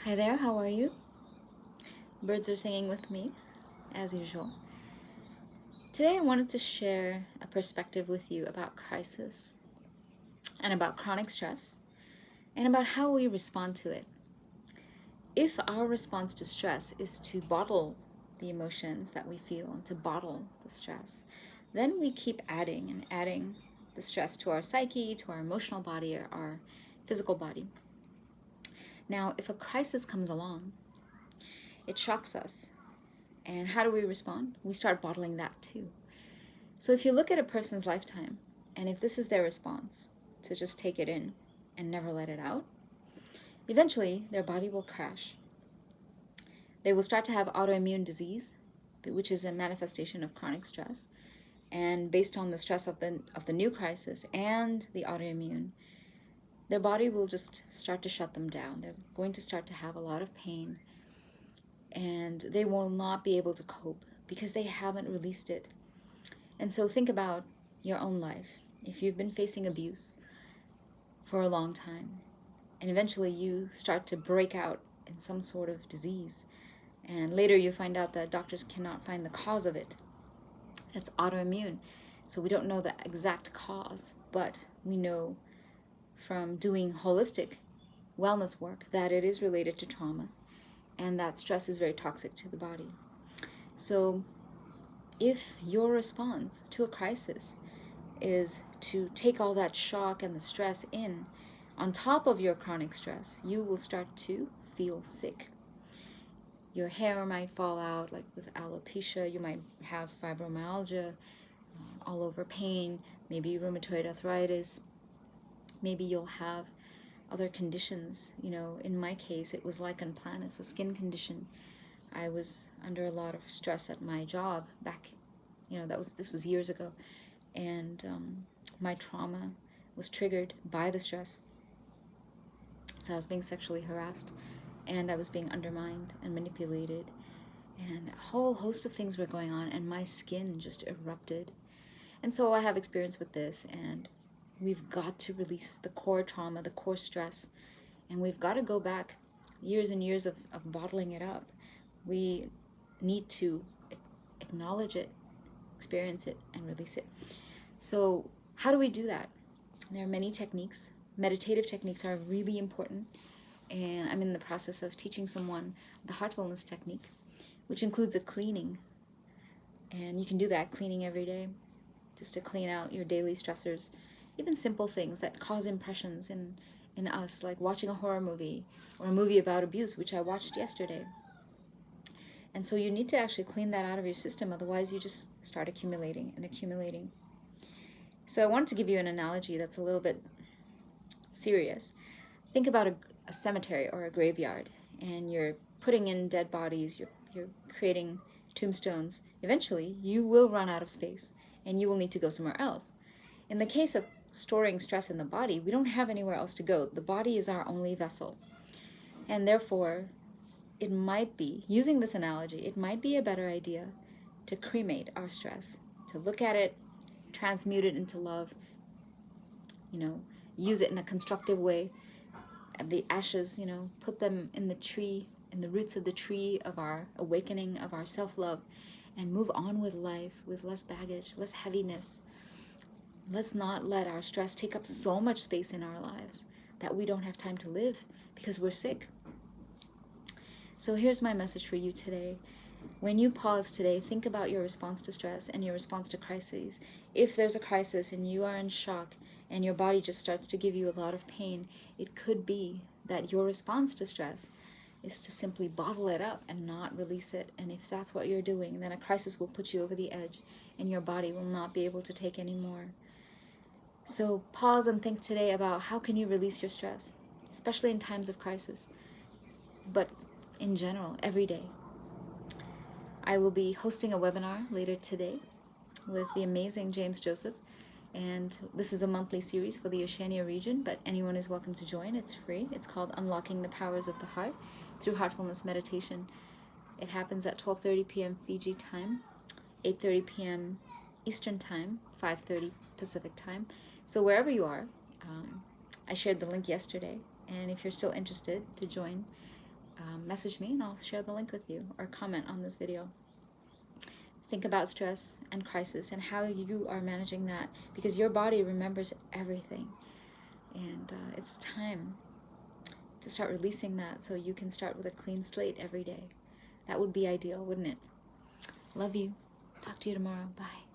Hi there, how are you? Birds are singing with me, as usual. Today I wanted to share a perspective with you about crisis and about chronic stress and about how we respond to it. If our response to stress is to bottle the emotions that we feel and to bottle the stress, then we keep adding and adding the stress to our psyche, to our emotional body, or our physical body. Now, if a crisis comes along, it shocks us. And how do we respond? We start bottling that too. So if you look at a person's lifetime, and if this is their response, to just take it in and never let it out, eventually their body will crash. They will start to have autoimmune disease, which is a manifestation of chronic stress. And based on the stress of the new crisis and the autoimmune, their body will just start to shut them down. They're going to start to have a lot of pain, and they will not be able to cope because they haven't released it. And so think about your own life. If you've been facing abuse for a long time, and eventually you start to break out in some sort of disease, and later you find out that doctors cannot find the cause of it. It's autoimmune. So we don't know the exact cause, but we know from doing holistic wellness work that it is related to trauma and that stress is very toxic to the body. So if your response to a crisis is to take all that shock and the stress in on top of your chronic stress, you will start to feel sick. Your hair might fall out, like with alopecia. You might have fibromyalgia, all over pain, maybe rheumatoid arthritis. Maybe you'll have other conditions. In my case, it was lichen planus, a skin condition. I was under a lot of stress at my job back, this was years ago. And my trauma was triggered by the stress. So I was being sexually harassed, and I was being undermined and manipulated, and a whole host of things were going on, and my skin just erupted. And so I have experience with this, and we've got to release the core trauma, the core stress, and we've got to go back years and years of bottling it up. We need to acknowledge it, experience it, and release it. So how do we do that? There are many techniques. Meditative techniques are really important, and I'm in the process of teaching someone the heartfulness technique, which includes a cleaning. And you can do that cleaning every day, just to clean out your daily stressors, even simple things that cause impressions in us, like watching a horror movie or a movie about abuse, which I watched yesterday. And so you need to actually clean that out of your system, otherwise you just start accumulating and accumulating. So I wanted to give you an analogy that's a little bit serious. Think about a cemetery or a graveyard, and you're putting in dead bodies, you're creating tombstones. Eventually, you will run out of space, and you will need to go somewhere else. In the case of storing stress in the body, we don't have anywhere else to go. The body is our only vessel. And therefore, it might be, using this analogy, it might be a better idea to cremate our stress, to look at it, transmute it into love, use it in a constructive way. And the ashes, put them in the tree, in the roots of the tree of our awakening, of our self-love, and move on with life with less baggage, less heaviness. Let's not let our stress take up so much space in our lives that we don't have time to live because we're sick. So here's my message for you today. When you pause today, think about your response to stress and your response to crises. If there's a crisis and you are in shock and your body just starts to give you a lot of pain, it could be that your response to stress is to simply bottle it up and not release it. And if that's what you're doing, then a crisis will put you over the edge and your body will not be able to take any more. So pause and think today about how can you release your stress, especially in times of crisis, but in general, every day. I will be hosting a webinar later today with the amazing James Joseph, and this is a monthly series for the Oceania region, but anyone is welcome to join. It's free. It's called Unlocking the Powers of the Heart through Heartfulness Meditation. It happens at 12:30 p.m. Fiji time, 8:30 p.m. Eastern time, 5:30 Pacific time. So wherever you are, I shared the link yesterday, and if you're still interested to join, message me and I'll share the link with you, or comment on this video. Think about stress and crisis and how you are managing that, because your body remembers everything. And it's time to start releasing that so you can start with a clean slate every day. That would be ideal, wouldn't it? Love you. Talk to you tomorrow. Bye.